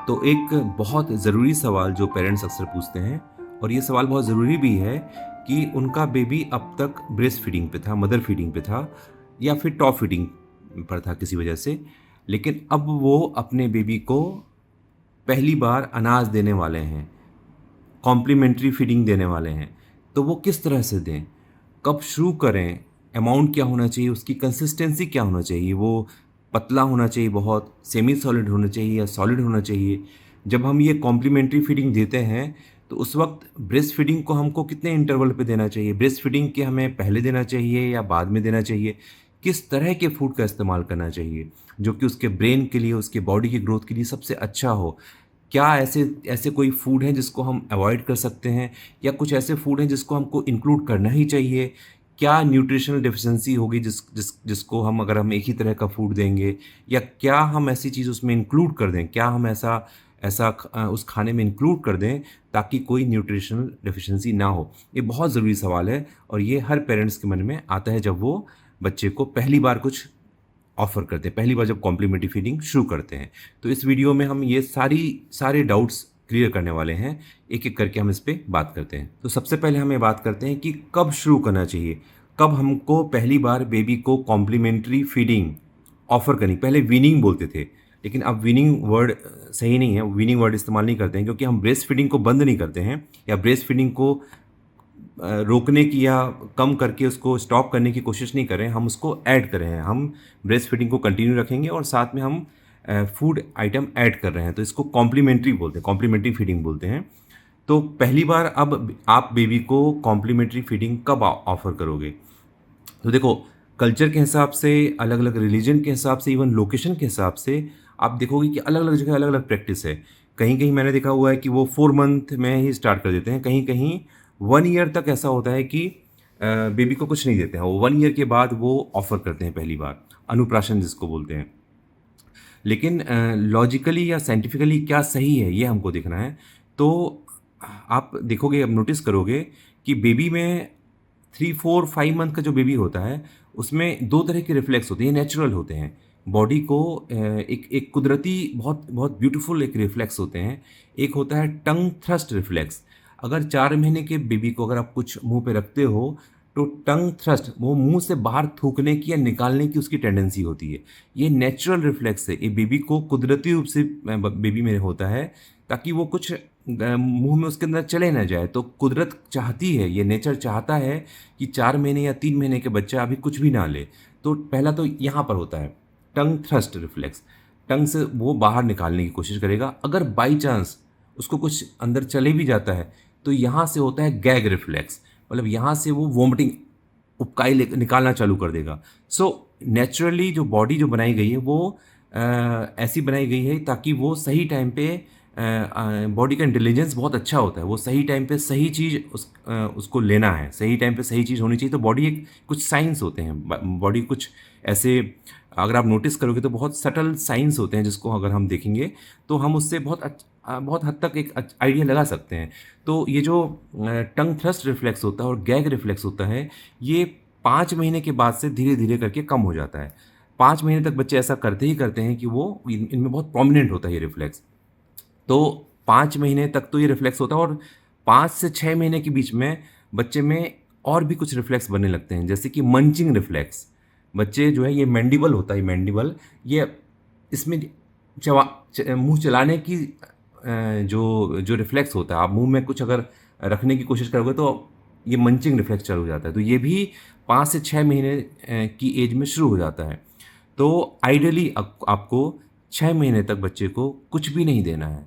तो एक बहुत ज़रूरी सवाल जो पेरेंट्स अक्सर पूछते हैं, और ये सवाल बहुत ज़रूरी भी है कि उनका बेबी अब तक ब्रेस्ट फीडिंग पे था, मदर फीडिंग पे था या फिर टॉप फीडिंग पर था किसी वजह से, लेकिन अब वो अपने बेबी को पहली बार अनाज देने वाले हैं, कॉम्प्लीमेंट्री फीडिंग देने वाले हैं। तो वो किस तरह से दें? कब शुरू करें? अमाउंट क्या होना चाहिए? उसकी कंसिस्टेंसी क्या होना चाहिए? वो पतला होना चाहिए बहुत, सेमी सॉलिड होना चाहिए या सॉलिड होना चाहिए? जब हम ये कॉम्प्लीमेंट्री फीडिंग देते हैं, तो उस वक़्त ब्रेस्ट फीडिंग को हमको कितने इंटरवल पे देना चाहिए? ब्रेस्ट फीडिंग के हमें पहले देना चाहिए या बाद में देना चाहिए? किस तरह के फूड का इस्तेमाल करना चाहिए, जो कि उसके ब्रेन के लिए, उसके बॉडी की ग्रोथ के लिए सबसे अच्छा हो? क्या ऐसे ऐसे कोई फूड हैं जिसको हम अवॉइड कर सकते हैं, या कुछ ऐसे फूड हैं जिसको हमको इंक्लूड करना ही चाहिए? क्या न्यूट्रिशनल डेफिशिएंसी होगी जिसको अगर हम एक ही तरह का फूड देंगे, या क्या हम ऐसी चीज़ उसमें इंक्लूड कर दें? क्या हम ऐसा ऐसा उस खाने में इंक्लूड कर दें ताकि कोई न्यूट्रिशनल डेफिशिएंसी ना हो? ये बहुत ज़रूरी सवाल है, और ये हर पेरेंट्स के मन में आता है जब वो बच्चे को पहली बार कुछ ऑफ़र करते हैं, पहली बार जब कॉम्प्लीमेंट्री फीडिंग शुरू करते हैं। तो इस वीडियो में हम ये सारे डाउट्स क्लियर करने वाले हैं, एक-एक करके हम इस पे बात करते हैं। तो सबसे पहले हम ये बात करते हैं कि कब शुरू करना चाहिए? कब हमको पहली बार बेबी को कॉम्प्लीमेंट्री फीडिंग ऑफ़र करनी? पहले वीनिंग बोलते थे, लेकिन अब वीनिंग वर्ड सही नहीं है, वीनिंग वर्ड इस्तेमाल नहीं करते हैं, क्योंकि हम ब्रेस्ट फीडिंग को बंद नहीं करते हैं या ब्रेस्ट फीडिंग को रोकने की या कम करके उसको स्टॉप करने की कोशिश नहीं कर रहे हैं, हम उसको ऐड कर रहे हैं। हम ब्रेस्ट फीडिंग को कंटिन्यू रखेंगे और साथ में हम फूड आइटम ऐड कर रहे हैं, तो इसको कॉम्प्लीमेंट्री बोलते हैं, कॉम्प्लीमेंट्री फीडिंग बोलते हैं। तो पहली बार अब आप बेबी को कॉम्प्लीमेंट्री फीडिंग कब ऑफ़र करोगे? तो देखो, कल्चर के हिसाब से, अलग-अलग रिलीजन के हिसाब से, इवन लोकेशन के हिसाब से आप देखोगे कि अलग-अलग जगह अलग-अलग प्रैक्टिस है। कहीं-कहीं मैंने देखा हुआ है कि वो 4 मंथ में ही स्टार्ट कर देते हैं, कहीं-कहीं 1 ईयर तक ऐसा होता है कि बेबी को कुछ नहीं देते हैं। वो 1 ईयर के बाद वो ऑफ़र करते हैं पहली बार, अनुप्राशन जिसको बोलते हैं। लेकिन लॉजिकली या साइंटिफिकली क्या सही है, ये हमको देखना है। तो आप देखोगे, अब नोटिस करोगे कि बेबी में 3, 4, 5 मंथ का जो बेबी होता है, उसमें 2 तरह के रिफ्लेक्स होते हैं, नेचुरल होते हैं। बॉडी को एक एक कुदरती बहुत बहुत ब्यूटीफुल एक रिफ्लेक्स होते हैं। एक होता है टंग थ्रस्ट रिफ्लेक्स। अगर 4 महीने के बेबी को अगर आप कुछ मुँह पे रखते हो, तो टंग थ्रस्ट, वो मुँह से बाहर थूकने की या निकालने की उसकी टेंडेंसी होती है। ये नेचुरल रिफ्लेक्स है, ये बेबी को कुदरती रूप से बेबी में होता है, ताकि वो कुछ मुँह में उसके अंदर चले ना जाए। तो कुदरत चाहती है, ये नेचर चाहता है कि 4 महीने या 3 महीने के बच्चा अभी कुछ भी ना ले। तो पहला तो यहाँ पर होता है, टंग थ्रस्ट रिफ्लेक्स। टंग से वो बाहर निकालने की कोशिश करेगा। अगर बाई चांस उसको कुछ अंदर चले भी जाता है, तो यहाँ से होता है गैग रिफ्लेक्स, मतलब यहाँ से वो वोमिटिंग, उबकाई ले निकालना चालू कर देगा। सो नेचुरली जो बॉडी जो बनाई गई है, वो ऐसी बनाई गई है ताकि वो सही टाइम पे, बॉडी का इंटेलिजेंस बहुत अच्छा होता है, वो सही टाइम पे सही चीज़ उसको लेना है, सही टाइम पे सही चीज़ होनी चाहिए। तो बॉडी एक कुछ साइंस होते हैं, बॉडी कुछ ऐसे, अगर आप नोटिस करोगे तो बहुत सटल साइंस होते हैं, जिसको अगर हम देखेंगे तो हम उससे बहुत हद तक एक आइडिया लगा सकते हैं। तो ये जो टंग थ्रस्ट रिफ्लेक्स होता है और गैग रिफ्लेक्स होता है, ये 5 महीने के बाद से धीरे-धीरे करके कम हो जाता है। 5 महीने तक बच्चे ऐसा करते ही करते हैं कि वो इनमें बहुत प्रोमिनेंट होता है ये रिफ्लेक्स। तो 5 महीने तक तो ये रिफ्लेक्स होता है, और 5 से 6 महीने के बीच में बच्चे में और भी कुछ रिफ्लेक्स बनने लगते हैं, जैसे कि मंचिंग रिफ्लेक्स। बच्चे जो है, ये मैंडिबल होता है, मैंडिबल, ये इसमें मुँह चलाने की जो जो रिफ्लेक्स होता है, आप मुँह में कुछ अगर रखने की कोशिश करोगे तो ये मंचिंग रिफ्लेक्स चालू हो जाता है। तो ये भी 5 से 6 महीने की एज में शुरू हो जाता है। तो आइडियली आपको 6 महीने तक बच्चे को कुछ भी नहीं देना है।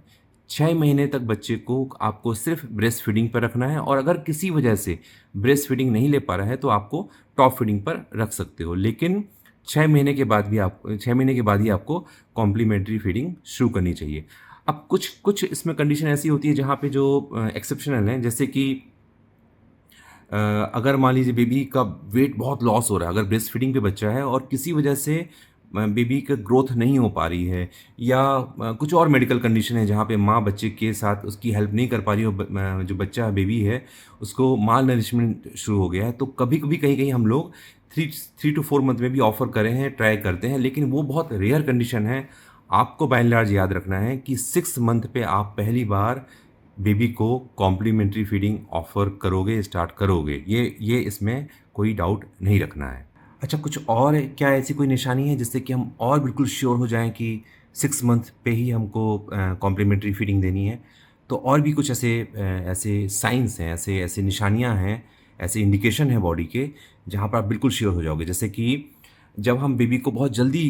6 महीने तक बच्चे को आपको सिर्फ़ ब्रेस्ट फीडिंग पर रखना है, और अगर किसी वजह से ब्रेस्ट फीडिंग नहीं ले पा रहा है, तो आपको टॉप फीडिंग पर रख सकते हो। लेकिन 6 महीने के बाद भी 6 महीने के बाद ही आपको कॉम्प्लीमेंट्री फीडिंग शुरू करनी चाहिए। अब कुछ कुछ इसमें कंडीशन ऐसी होती है जहाँ पे जो एक्सेप्शनल हैं, जैसे कि अगर मान लीजिए बेबी का वेट बहुत लॉस हो रहा है, अगर ब्रेस्ट फीडिंग पे बच्चा है और किसी वजह से बेबी का ग्रोथ नहीं हो पा रही है, या कुछ और मेडिकल कंडीशन है जहाँ पे माँ बच्चे के साथ उसकी हेल्प नहीं कर पा रही हो, जो बच्चा बेबी है उसको माल नरिशमेंट शुरू हो गया है, तो कभी कभी कहीं कहीं हम लोग थ्री टू 4 मंथ में भी ऑफ़र करे हैं, ट्राई करते हैं, लेकिन वो बहुत रेयर कंडीशन है। आपको बाय एंड लार्ज याद रखना है कि 6 मंथ पे आप पहली बार बेबी को कॉम्प्लीमेंट्री फीडिंग ऑफ़र करोगे, स्टार्ट करोगे। ये इसमें कोई डाउट नहीं रखना है। अच्छा, कुछ और क्या ऐसी कोई निशानी है जिससे कि हम और बिल्कुल श्योर हो जाएँ कि 6 मंथ पे ही हमको कॉम्प्लीमेंट्री फीडिंग देनी है? तो और भी कुछ ऐसे साइन्स हैं, ऐसे ऐसे निशानियाँ हैं, ऐसे इंडिकेशन है बॉडी के, जहाँ पर आप बिल्कुल श्योर हो जाओगे। जैसे कि जब हम बेबी को बहुत जल्दी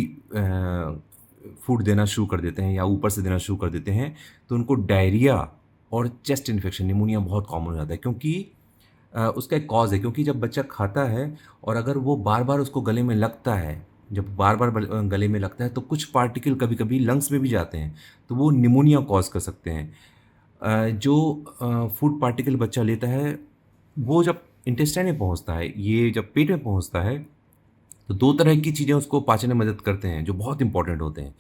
फूड देना शुरू कर देते हैं या ऊपर से देना शुरू कर देते हैं, तो उनको डायरिया और चेस्ट इन्फेक्शन, निमोनिया बहुत कॉमन हो जाता है, क्योंकि उसका एक कॉज़ है। क्योंकि जब बच्चा खाता है और अगर वो बार-बार उसको गले में लगता है, जब बार-बार गले में लगता है, तो कुछ पार्टिकल कभी-कभी लंग्स में भी जाते हैं, तो वो निमोनिया कॉज़ कर सकते हैं। जो फूड पार्टिकल बच्चा लेता है, वो जब इंटेस्टाइन में पहुँचता है, ये जब पेट में पहुँचता है, तो 2 तरह की चीज़ें उसको पाचन में मदद करते हैं, जो बहुत इम्पोर्टेंट होते हैं।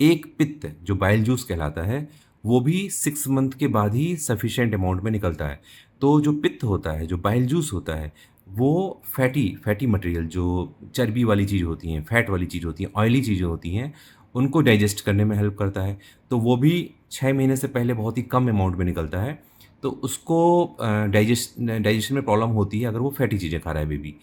एक पित्त, जो बाइल जूस कहलाता है, वो भी 6 मंथ के बाद ही सफिशिएंट अमाउंट में निकलता है। तो जो पित्त होता है, जो बाइल जूस होता है, वो फैटी मटेरियल, जो चर्बी वाली चीज़ होती हैं, फैट वाली चीज़ होती हैं, ऑयली चीज़ें होती हैं, उनको डाइजेस्ट करने में हेल्प करता है। तो वो भी 6 महीने से पहले बहुत ही कम अमाउंट में निकलता है। तो उसको डाइजेशन में प्रॉब्लम होती है अगर वो फैटी चीज़ें खा रहा है बेबी।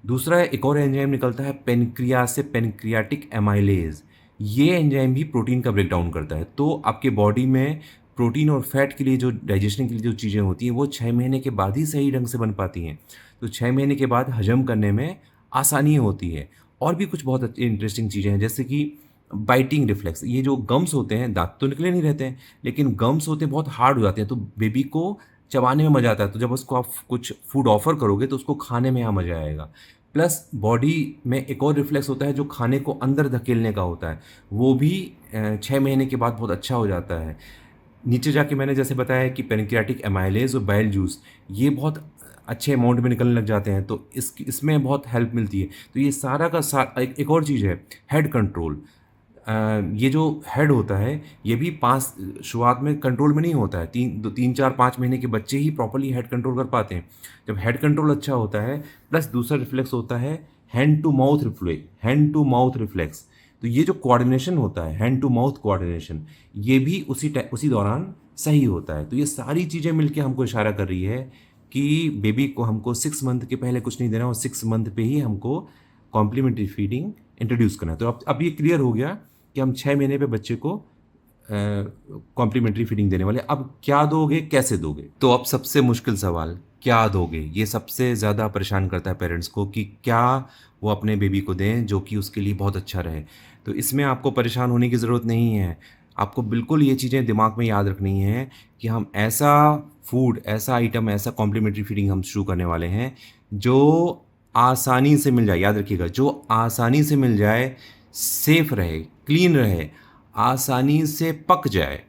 दूसरा एक और एंजाइम निकलता है पेनक्रियास से, पेनक्रियाटिक एमाइलेज। ये एंजाइम भी प्रोटीन का ब्रेकडाउन करता है। तो आपके बॉडी में प्रोटीन और फैट के लिए, जो डाइजेशन के लिए जो चीज़ें होती हैं, वो 6 महीने के बाद ही सही ढंग से बन पाती हैं। तो 6 महीने के बाद हजम करने में आसानी होती है। और भी कुछ बहुत अच्छी इंटरेस्टिंग चीज़ें हैं, जैसे कि बाइटिंग रिफ्लेक्स। ये जो गम्स होते हैं, दाँत तो निकले नहीं रहते हैं, लेकिन गम्स होते हैं बहुत हार्ड हो जाते हैं, तो बेबी को चबाने में मज़ा आता है। तो जब उसको आप कुछ फूड ऑफ़र करोगे, तो उसको खाने में यहाँ मज़ा आएगा। प्लस बॉडी में एक और रिफ्लेक्स होता है जो खाने को अंदर धकेलने का होता है, वो भी 6 महीने के बाद बहुत अच्छा हो जाता है। नीचे जाके मैंने जैसे बताया कि पैनक्रियाटिक एमाइलेज और बाइल जूस, ये बहुत अच्छे अमाउंट में निकलने लग जाते हैं, तो इसमें बहुत हेल्प मिलती है। तो ये सारा का एक और चीज़ है, हेड कंट्रोल। ये जो हेड होता है, ये भी 5 शुरुआत में कंट्रोल में नहीं होता है। 3, 4, 5 महीने के बच्चे ही प्रॉपर्ली हेड कंट्रोल कर पाते हैं। जब हेड कंट्रोल अच्छा होता है, प्लस दूसरा रिफ्लेक्स होता है हैंड टू माउथ रिफ्लेक्स। तो ये जो कोऑर्डिनेशन होता है, हैंड टू माउथ कोऑर्डिनेशन, ये भी उसी दौरान सही होता है। तो ये सारी चीज़ें मिलके हमको इशारा कर रही है कि बेबी को हमको 6 मंथ के पहले कुछ नहीं देना और 6 मंथ पे ही हमको कॉम्प्लीमेंट्री फीडिंग इंट्रोड्यूस करना है। तो अब ये क्लियर हो गया कि हम 6 महीने पे बच्चे को कॉम्प्लीमेंट्री फीडिंग देने वाले। अब क्या दोगे, कैसे दोगे? तो अब सबसे मुश्किल सवाल, क्या दोगे? ये सबसे ज़्यादा परेशान करता है पेरेंट्स को कि क्या वो अपने बेबी को दें जो कि उसके लिए बहुत अच्छा रहे। तो इसमें आपको परेशान होने की ज़रूरत नहीं है। आपको बिल्कुल ये चीज़ें दिमाग में याद रखनी है कि हम ऐसा फूड, ऐसा आइटम, ऐसा कॉम्प्लीमेंट्री फीडिंग हम शुरू करने वाले हैं जो आसानी से मिल जाए। याद रखिएगा, जो आसानी से मिल जाए, सेफ रहे, क्लीन रहे, आसानी से पक जाए,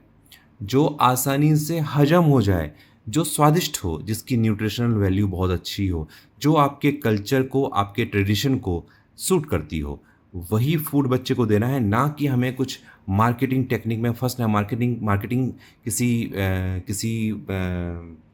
जो आसानी से हजम हो जाए, जो स्वादिष्ट हो, जिसकी न्यूट्रिशनल वैल्यू बहुत अच्छी हो, जो आपके कल्चर को, आपके ट्रेडिशन को सूट करती हो, वही फूड बच्चे को देना है। ना कि हमें कुछ मार्केटिंग टेक्निक में फंसना है, मार्केटिंग किसी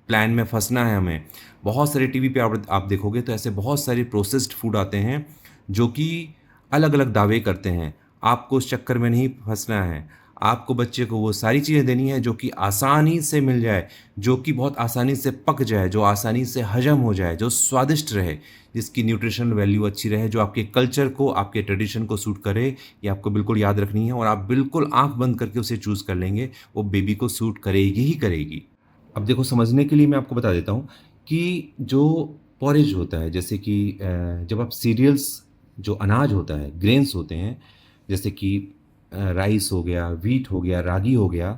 प्लान में फंसना है हमें। बहुत सारे टीवी पे आप देखोगे तो ऐसे बहुत सारे प्रोसेस्ड फूड आते हैं जो कि अलग अलग दावे करते हैं। आपको उस चक्कर में नहीं फंसना है। आपको बच्चे को वो सारी चीज़ें देनी है जो कि आसानी से मिल जाए, जो कि बहुत आसानी से पक जाए, जो आसानी से हजम हो जाए, जो स्वादिष्ट रहे, जिसकी न्यूट्रिशनल वैल्यू अच्छी रहे, जो आपके कल्चर को, आपके ट्रेडिशन को सूट करे। ये आपको बिल्कुल याद रखनी है और आप बिल्कुल आँख बंद करके उसे चूज़ कर लेंगे, वो बेबी को सूट करेगी ही करेगी। अब देखो, समझने के लिए मैं आपको बता देता हूँ कि जो पॉरेज होता है, जैसे कि जब आप सीरियल्स, जो अनाज होता है, ग्रेन्स होते हैं, जैसे कि राइस हो गया, व्हीट हो गया, रागी हो गया,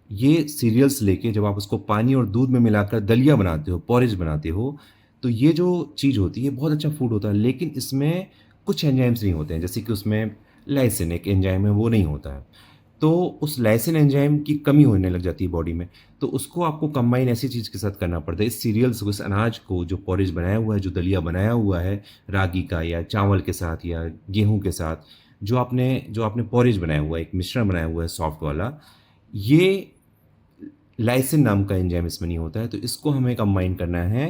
ये सीरियल्स लेके जब आप उसको पानी और दूध में मिलाकर दलिया बनाते हो, पॉरेज बनाते हो, तो ये जो चीज़ होती है बहुत अच्छा फूड होता है। लेकिन इसमें कुछ एंजाइम्स नहीं होते हैं, जैसे कि उसमें लाइसिन एक एंजाइम है, वो नहीं होता है। तो उस लाइसिन एंजाइम की कमी होने लग जाती है बॉडी में, तो उसको आपको कंबाइन ऐसी चीज़ के साथ करना पड़ता है। इस सीरियल्स को, इस अनाज को, जो पॉरेज बनाया हुआ है, जो दलिया बनाया हुआ है रागी का या चावल के साथ या गेहूँ के साथ, जो आपने पॉरेज बनाया हुआ है, एक मिश्रण बनाया हुआ है सॉफ्ट वाला, ये लाइसिन नाम का एंजाइम इसमें नहीं होता है। तो इसको हमें कंबाइन करना है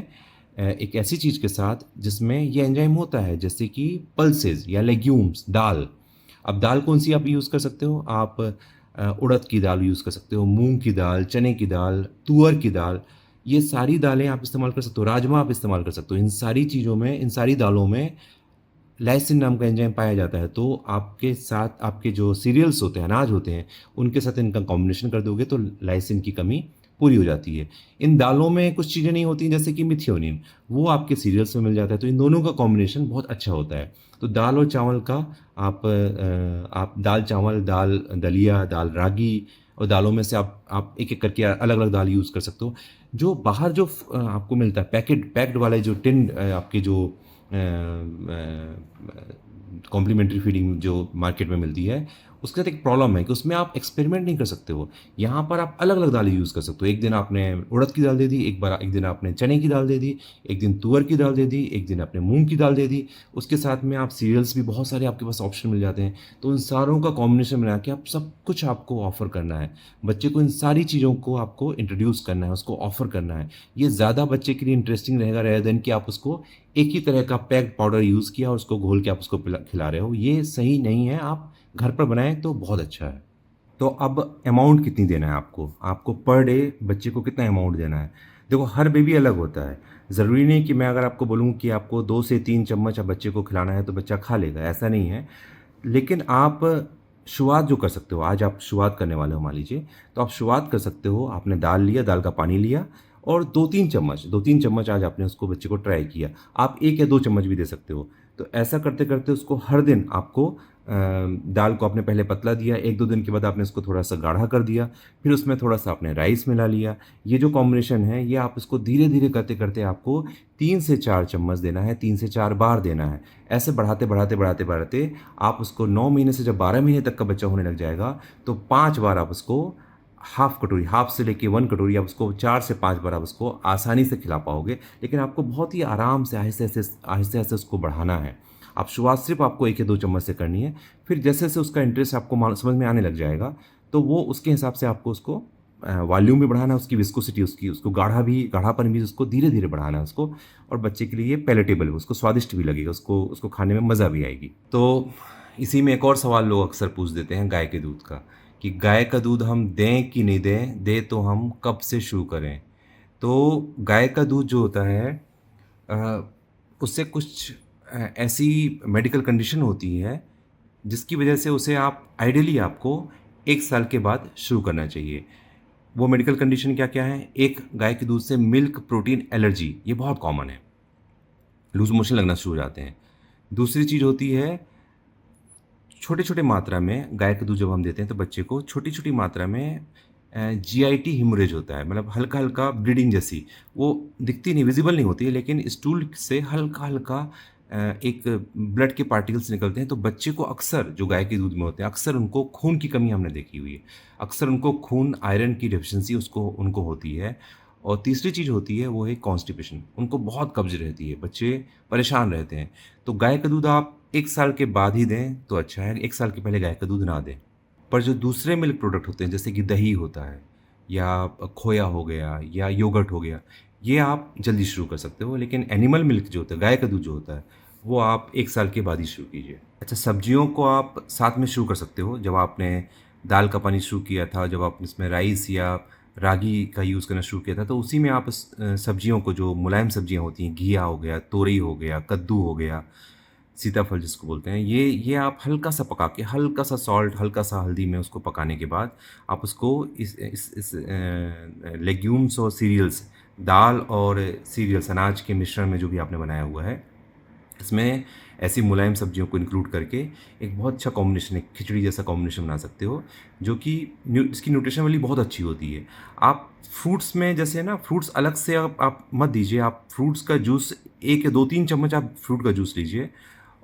एक ऐसी चीज़ के साथ जिसमें ये एंजाइम होता है, जैसे कि पल्सेस या लेग्यूम्स, दाल। अब दाल कौन-सी आप यूज़ कर सकते हो? आप उड़द की दाल यूज़ कर सकते हो, मूँग की दाल, चने की दाल, तुअर की दाल, ये सारी दालें आप इस्तेमाल कर सकते हो, राजमा आप इस्तेमाल कर सकते हो। इन सारी चीज़ों में, इन सारी दालों में लाइसिन नाम का एंजाइम पाया जाता है, तो आपके साथ आपके जो सीरियल्स होते हैं, अनाज होते हैं, उनके साथ इनका कॉम्बिनेशन कर दोगे तो लाइसिन की कमी पूरी हो जाती है। इन दालों में कुछ चीज़ें नहीं होती जैसे कि मिथियोनिन, वो आपके सीरियल्स में मिल जाता है, तो इन दोनों का कॉम्बिनेशन बहुत अच्छा होता है। तो दाल और चावल का आप दाल चावल, दाल दलिया, दाल रागी और दालों में से आप एक-एक करके अलग-अलग दाल यूज़ कर सकते हो। जो बाहर जो आपको मिलता है पैक्ड वाले जो टिन्ड आपके जो कॉम्प्लीमेंट्री फीडिंग जो मार्केट में मिलती है, उसके साथ एक प्रॉब्लम है कि उसमें आप एक्सपेरिमेंट नहीं कर सकते हो। यहाँ पर आप अलग-अलग दालें यूज़ कर सकते हो। एक दिन आपने उड़द की दाल दे दी, एक दिन आपने चने की दाल दे दी, एक दिन तुअर की दाल दे दी, एक दिन आपने मूँग की दाल दे दी। उसके साथ में आप सीरियल्स भी बहुत सारे आपके पास ऑप्शन मिल जाते हैं। तो उन सारों का कॉम्बिनेशन बना के आप सब कुछ आपको ऑफ़र करना है। बच्चे को इन सारी चीज़ों को आपको इंट्रोड्यूस करना है, उसको ऑफ़र करना है। ये ज़्यादा बच्चे के लिए इंटरेस्टिंग रहेगा रेदर देन कि आप उसको एक ही तरह का पैक्ड पाउडर यूज़ किया और उसको घोल के आप उसको खिला रहे हो, ये सही नहीं है। आप घर पर बनाएँ तो बहुत अच्छा है। तो अब अमाउंट कितनी देना है आपको? आपको पर डे बच्चे को कितना अमाउंट देना है? देखो हर बेबी अलग होता है। ज़रूरी नहीं कि मैं अगर आपको बोलूँ कि आपको 2 से 3 चम्मच अब बच्चे को खिलाना है तो बच्चा खा लेगा, ऐसा नहीं है। लेकिन आप शुरुआत जो कर सकते हो, आज आप शुरुआत करने वाले हो मान लीजिए, तो आप शुरुआत कर सकते हो, आपने दाल लिया, दाल का पानी लिया और 2-3 चम्मच आज आपने उसको बच्चे को ट्राई किया। आप 1 या 2 चम्मच भी दे सकते हो। तो ऐसा करते-करते उसको हर दिन आपको दाल को आपने पहले पतला दिया, 1-2 दिन के बाद आपने उसको थोड़ा-सा गाढ़ा कर दिया, फिर उसमें थोड़ा-सा आपने राइस मिला लिया। ये जो कॉम्बिनेशन है, ये आप इसको धीरे-धीरे करते-करते आपको 3 से 4 चम्मच देना है, 3 से 4 बार देना है। ऐसे बढ़ाते आप उसको 9 महीने से जब 12 महीने तक का बच्चा होने लग जाएगा, तो 5 बार आप उसको हाफ़ कटोरी, हाफ़ से लेके 1 कटोरी आप उसको 4 से 5 बार आप उसको आसानी से खिला पाओगे। लेकिन आपको बहुत ही आराम से आहिस्ते-आहिस्ते उसको बढ़ाना है। आप शुरुआत सिर्फ़ आपको 1 या 2 चम्मच से करनी है। फिर जैसे-जैसे उसका इंटरेस्ट आपको समझ में आने लग जाएगा, तो वो उसके हिसाब से आपको उसको वॉल्यूम भी बढ़ाना है, उसकी विस्कोसिटी उसको गाढ़ापन भी उसको धीरे-धीरे बढ़ाना है उसको और बच्चे के लिए ये पैलेटेबल है, उसको स्वादिष्ट भी लगेगा, उसको खाने में मज़ा भी आएगी। तो इसी में एक और सवाल लोग अक्सर पूछ देते हैं गाय के दूध का, कि गाय का दूध हम दें कि नहीं दें? दें तो हम कब से शुरू करें? तो गाय का दूध जो होता है उससे कुछ ऐसी मेडिकल कंडीशन होती है जिसकी वजह से उसे आप आइडियली आपको 1 साल के बाद शुरू करना चाहिए। वो मेडिकल कंडीशन क्या-क्या हैं? एक, गाय के दूध से मिल्क प्रोटीन एलर्जी, ये बहुत कॉमन है। लूज़ मोशन लगना शुरू हो जाते हैं। दूसरी चीज़ होती है छोटे-छोटे मात्रा में गाय का दूध जब हम देते हैं तो बच्चे को छोटी-छोटी मात्रा में जीआईटी हेमोरेज होता है, मतलब हल्का-हल्का ब्लीडिंग जैसी। वो दिखती नहीं, विज़िबल नहीं होती है, लेकिन स्टूल से हल्का-हल्का एक ब्लड के पार्टिकल्स निकलते हैं, तो बच्चे को अक्सर जो गाय के दूध में होते हैं, अक्सर उनको खून की कमी हमने देखी हुई है। अक्सर उनको खून आयरन की डेफ़िशिएंसी उनको होती है। और तीसरी चीज़ होती है वो है कॉन्स्टिपेशन, उनको बहुत कब्ज़ रहती है, बच्चे परेशान रहते हैं। तो गाय का दूध आप 1 साल के बाद ही दें तो अच्छा है, 1 साल के पहले गाय का दूध ना दें। पर जो दूसरे मिल्क प्रोडक्ट होते हैं जैसे कि दही होता है या खोया हो गया या योगर्ट हो गया, ये आप जल्दी शुरू कर सकते हो। लेकिन एनिमल मिल्क जो होता है, गाय का दूध जो होता है, वो आप 1 साल के बाद ही शुरू कीजिए। अच्छा, सब्जियों को आप साथ में शुरू कर सकते हो। जब आपने दाल का पानी शुरू किया था, जब आपने इसमें राइस या रागी का यूज़ करना शुरू किया था, तो उसी में आप सब्जियों को, जो मुलायम सब्जियाँ होती हैं, घिया हो गया, तोरई हो गया, कद्दू हो गया, सीताफल जिसको बोलते हैं, ये आप हल्का-सा पका के, हल्का-सा सॉल्ट, हल्का-सा हल्दी में उसको पकाने के बाद आप उसको इस लेग्यूम्स और सीरियल्स, दाल और सीरियल्स, अनाज के मिश्रण में जो भी आपने बनाया हुआ है, इसमें ऐसी मुलायम सब्जियों को इंक्लूड करके एक बहुत अच्छा कॉम्बिनेशन, एक खिचड़ी जैसा कॉम्बिनेशन बना सकते हो, जो कि इसकी न्यूट्रिशन वैल्यू बहुत अच्छी होती है। आप फ्रूट्स में जैसे ना, फ्रूट्स अलग से आप मत दीजिए, आप फ्रूट्स का जूस 1 या 2-3 चम्मच आप फ्रूट का जूस लीजिए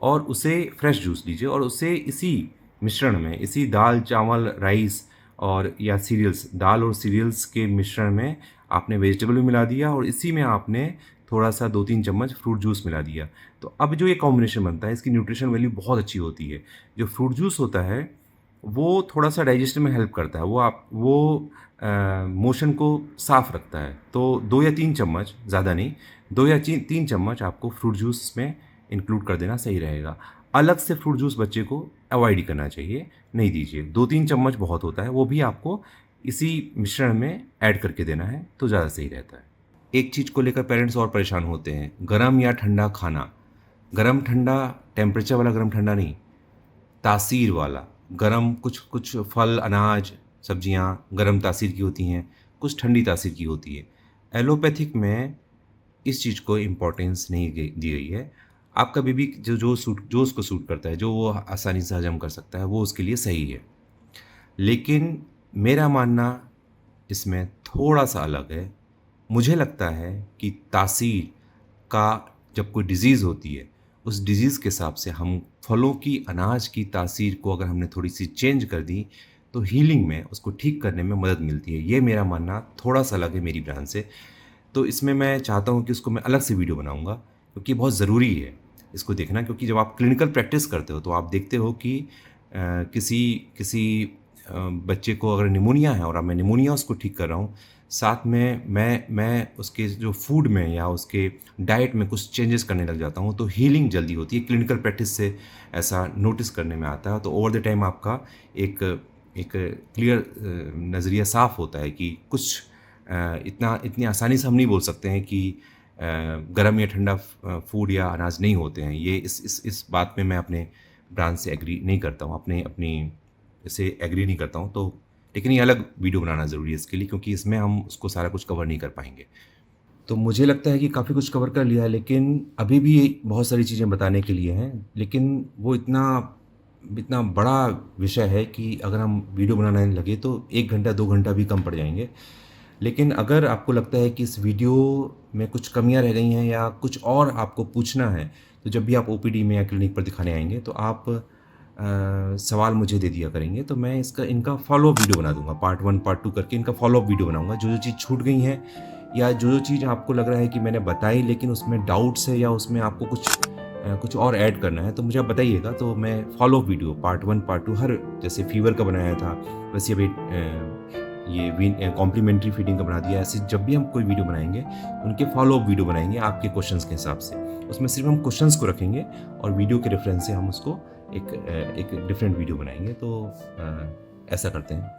और उसे फ्रेश जूस लीजिए और उसे इसी मिश्रण में, इसी दाल, चावल, राइस और या सीरियल्स, दाल और सीरियल्स के मिश्रण में आपने वेजिटेबल भी मिला दिया और इसी में आपने थोड़ा-सा 2-3 चम्मच फ्रूट जूस मिला दिया। तो अब जो ये कॉम्बिनेशन बनता है, इसकी न्यूट्रिशन वैल्यू बहुत अच्छी होती है। जो फ्रूट जूस होता है, वो थोड़ा-सा डाइजेशन में हेल्प करता है। वो मोशन को साफ़ रखता है। तो 2 या 3 चम्मच, ज़्यादा नहीं, 2 या 3 चम्मच आपको फ्रूट जूस में इंक्लूड कर देना सही रहेगा। अलग से फ्रूट जूस बच्चे को अवॉइड ही करना चाहिए, नहीं दीजिए। 2-3 चम्मच बहुत होता है, वो भी आपको इसी मिश्रण में ऐड करके देना है तो ज़्यादा सही रहता है। एक चीज़ को लेकर पेरेंट्स और परेशान होते हैं, गरम या ठंडा खाना। गरम ठंडा, टेम्परेचर वाला गरम ठंडा नहीं, तासीर वाला। गरम कुछ फल, अनाज, सब्जियां गरम तासीर की होती हैं, कुछ ठंडी तासीर की होती है। एलोपैथिक में इस चीज़ को इम्पोर्टेंस नहीं दी गई है। आपका बेबी जो उसको सूट करता है, जो वो आसानी से हजम कर सकता है, वो उसके लिए सही है। लेकिन मेरा मानना इसमें थोड़ा-सा अलग है। मुझे लगता है कि तासीर का जब कोई डिज़ीज़ होती है, उस डिज़ीज़ के हिसाब से हम फलों की, अनाज की तासीर को अगर हमने थोड़ी-सी चेंज कर दी, तो हीलिंग में, उसको ठीक करने में मदद मिलती है। ये मेरा मानना थोड़ा-सा अलग है मेरी ब्रांच से। तो इसमें मैं चाहता हूँ कि उसको मैं अलग से वीडियो बनाऊँगा, क्योंकि बहुत ज़रूरी है इसको देखना। क्योंकि जब आप क्लिनिकल प्रैक्टिस करते हो, तो आप देखते हो कि किसी किसी बच्चे को अगर निमोनिया है और अब मैं निमोनिया उसको ठीक कर रहा हूँ, साथ में मैं उसके जो फूड में या उसके डाइट में कुछ चेंजेस करने लग जाता हूँ, तो हीलिंग जल्दी होती है। क्लिनिकल प्रैक्टिस से ऐसा नोटिस करने में आता है। तो ओवर द टाइम आपका एक एक क्लियर नज़रिया साफ़ होता है कि कुछ इतनी आसानी से हम नहीं बोल सकते हैं कि गरम या ठंडा फूड या अनाज नहीं होते हैं। ये इस बात में मैं अपने ब्रांच से एग्री नहीं करता हूँ, अपनी इससे एग्री नहीं करता हूँ। तो लेकिन ये अलग वीडियो बनाना ज़रूरी है इसके लिए, क्योंकि इसमें हम उसको सारा कुछ कवर नहीं कर पाएँगे। तो मुझे लगता है कि काफ़ी कुछ कवर कर लिया है, लेकिन अभी भी बहुत सारी चीज़ें बताने के लिए हैं। लेकिन वो इतना बड़ा विषय है कि अगर हम वीडियो बनाने लगे तो 1 घंटा 2 घंटा भी कम पड़ जाएँगे। लेकिन अगर आपको लगता है कि इस वीडियो में कुछ कमियाँ रह गई हैं या कुछ और आपको पूछना है, तो जब भी आप ओपीडी में या क्लिनिक पर दिखाने आएँगे, तो आप सवाल मुझे दे दिया करेंगे, तो मैं इनका फ़ॉलो-अप वीडियो बना दूँगा। पार्ट 1, पार्ट 2 करके इनका फ़ॉलो-अप वीडियो बनाऊँगा। जो चीज़ छूट गई हैं या जो चीज़ आपको लग रहा है कि मैंने बताई लेकिन उसमें डाउट्स है या उसमें आपको कुछ और ऐड करना है, तो मुझे आप बताइएगा। तो मैं फ़ॉलो-अप वीडियो पार्ट 1, पार्ट 2 हर, जैसे फ़ीवर का बनाया था, वैसे अभी ये कॉम्प्लीमेंट्री फीडिंग का बना दिया। ऐसे जब भी हम कोई वीडियो बनाएँगे, उनके फ़ॉलो-अप वीडियो बनाएँगे आपके क्वेश्चंस के हिसाब से। उसमें सिर्फ़ हम क्वेश्चंस को रखेंगे और वीडियो के रेफ़रेंस से हम उसको एक डिफरेंट वीडियो बनाएँगे। तो ऐसा करते हैं।